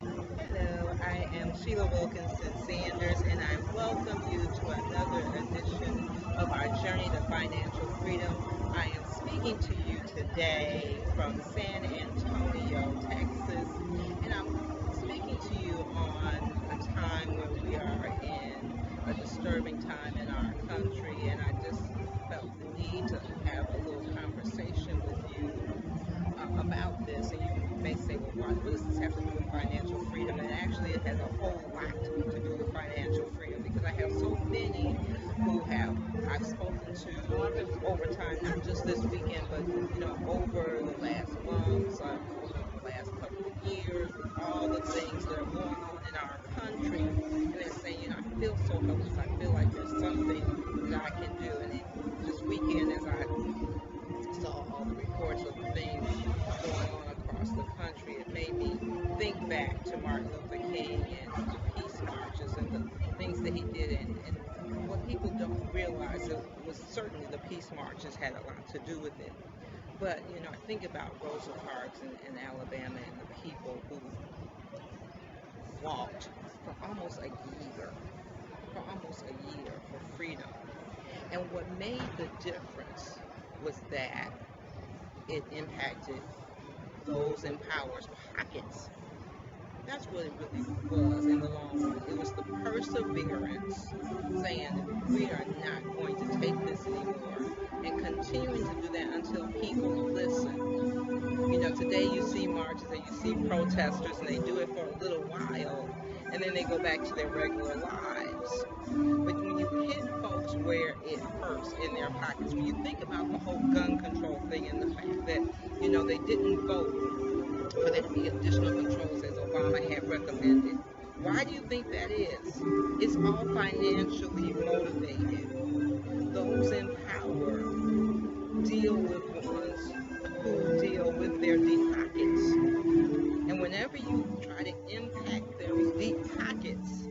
Hello, I am Sheila Wilkinson-Sanders, and I welcome you to another edition of our journey to financial freedom. I am speaking to you today from San Antonio, Texas, and I'm speaking to you on a time where we are in a disturbing time in our country, and I just felt the need to have a little conversation with you about this, and you may say, well, what does this have to do with financial freedom? And actually, it has a whole lot to do with financial freedom because I have so many who have I've spoken to over time, not just this weekend, but over the last months, over the last couple of years, with all the things that are going on in our country, and they're saying, I feel so helpless. I feel like there's something that I can do, and this weekend, as I saw all the reports of the things going on across the country, it made me think back to Martin Luther King and the peace marches and the things that he did. And what people don't realize, it was certainly the peace marches had a lot to do with it. But, I think about Rosa Parks in Alabama and the people who walked for almost a year, for freedom. And what made the difference was that it impacted those in power's pockets. That's what it really was in the long run. It was the perseverance saying we are not going to take this anymore and continuing to do that until people listen. Today you see marches and you see protesters and they do it for a little while and then they go back to their regular lives. But when you hit folks where it hurts in their pockets, when you think about the whole gun control thing and the fact that, they didn't vote for there to be additional controls as Obama had recommended. Why do you think that is? It's all financially motivated. Those in power deal with ones who deal with their deep pockets. And whenever you try to impact those deep pockets,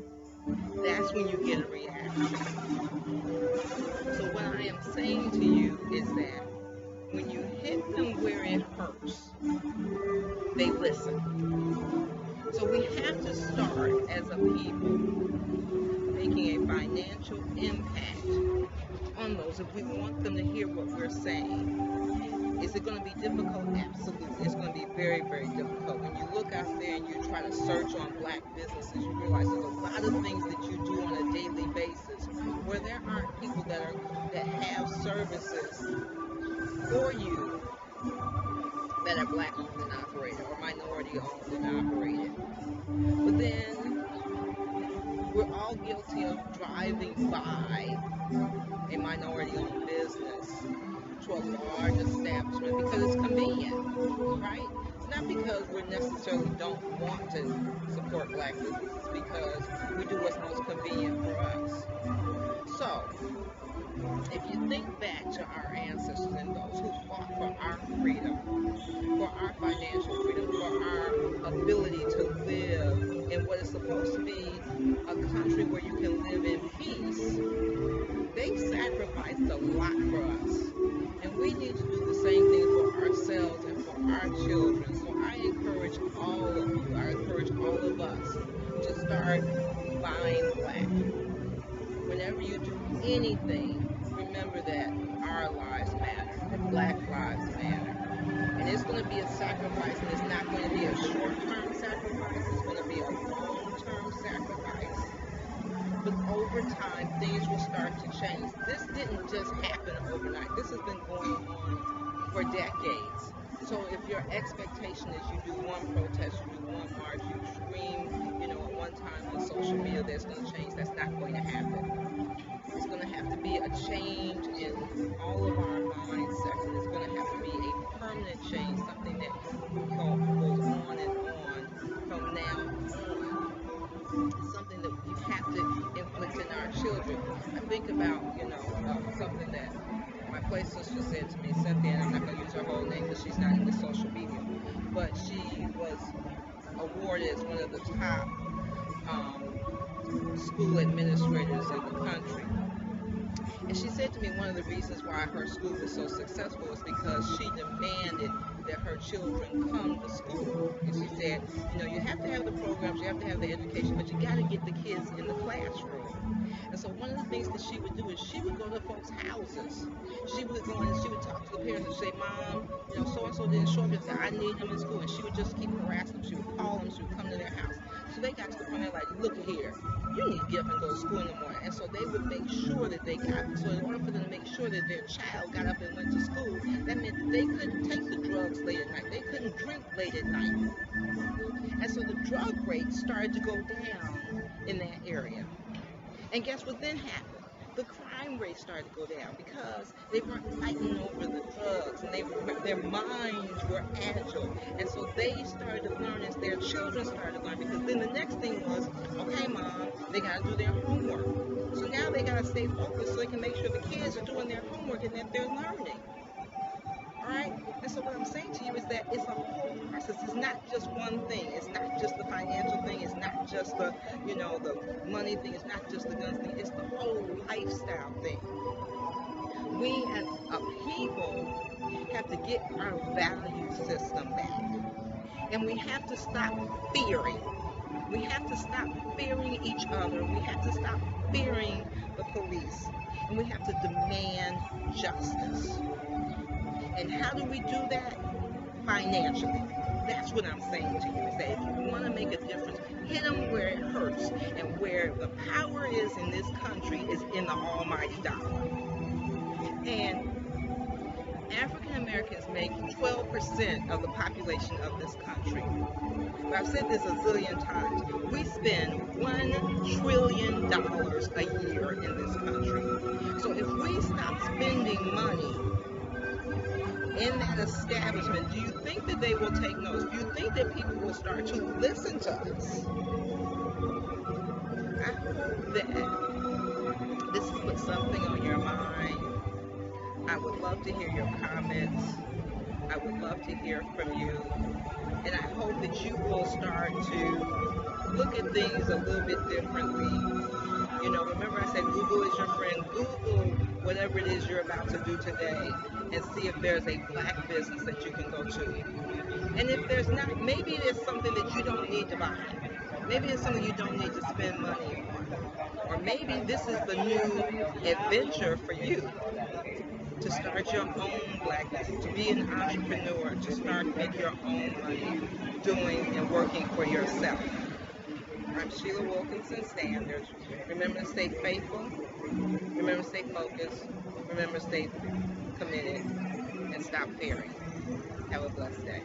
that's when you get a reaction. So what I am saying to you is that when you hit them where it hurts, they listen. So we have to start as a people making a financial impact on those if we want them to hear what we're saying. Is it going to be difficult? Absolutely. It's going to be very, very difficult. When you look out there and you try to search on black businesses, you realize there's a lot of things that you do on a daily basis where there aren't people that have services for you that are black owned and operated or minority owned and operated. But then we're all guilty of driving by a minority owned business to a large establishment because it's convenient, right? It's not because we necessarily don't want to support black businesses, because we do what's most convenient for us. So, if you think back to our ancestors and those who fought for our freedom, for our financial freedom, for our ability to live in what is supposed to be a country where you can live in peace, they sacrificed a lot for us. And we need to do the same thing for ourselves and for our children. So I encourage all of you, I encourage all of us to start buying black. Whenever you do anything, remember that our lives matter, that black lives matter. And it's going to be a sacrifice, and it's not going to be a short-term sacrifice, it's going to be a long-term sacrifice. But over time, things will start to change. This didn't just happen overnight. This has been going on for decades. So if your expectation is you do one protest, you do one march, you scream, at one time on social media that's going to change, that's not going to happen. It's going to have to be a change in all of our mindsets, and it's going to have to be a permanent change, something that goes on and on from now on, something that we have to inflict in our children. I think about, something that my play sister said to me, Cynthia, and I'm not going to use her whole name because she's not into social media, but she was awarded as one of the top school administrators in the country. And she said to me one of the reasons why her school was so successful was because she demanded that her children come to school. And she said, you have to have the programs, you have to have the education, but you got to get the kids in the classroom. And so one of the things that she would do is she would go to folks' houses. She would go and she would talk to the parents and say, Mom, so and so didn't show up yesterday. I need him in school. And she would just keep harassing them. She would call them. She would come to their house. So they got to the point they're like, look here, you need to get up and go to school in the morning. And so they would make sure that they got, so in order for them to make sure that their child got up and went to school, that meant that they couldn't take the drugs late at night. They couldn't drink late at night. And so the drug rate started to go down in that area. And guess what then happened? The crime rate started to go down because they weren't fighting over the drugs, and their minds were agile. And so they started to learn as their children started to learn, because then the next thing was, okay, Mom, they got to do their homework. So now they got to stay focused so they can make sure the kids are doing their homework and that they're learning. All right? And so what I'm saying to you is that it's a whole process. It's not just one thing. It's not just the financial thing. It's not just the, the money thing. It's not just the guns thing. It's the whole lifestyle thing. We as a people have to get our value system back. And we have to stop fearing. We have to stop fearing each other. We have to stop fearing the police. And we have to demand justice. And how do we do that? Financially. That's what I'm saying to you, is that if you want to make a difference, hit them where it hurts. And where the power is in this country is in the almighty dollar. And African Americans make 12% of the population of this country. But I've said this a zillion times. We spend $1 trillion a year in this country. So if we stop spending money in that establishment, do you think that they will take notice? Do you think that people will start to listen to us? I hope that this has put something on your mind. I would love to hear your comments. I would love to hear from you. And I hope that you will start to look at things a little bit differently. Remember I said Google is your friend. Google whatever it is you're about to do today and see if there's a black business that you can go to. And if there's not, maybe there's something that you don't need to buy. Maybe it's something you don't need to spend money on. Or maybe this is the new adventure for you, to start your own black business, to be an entrepreneur, to start make your own money doing and working for yourself. I'm Sheila Wilkinson-Sanders. Remember to stay faithful. Remember to stay focused. Remember to stay committed. And stop fearing. Have a blessed day.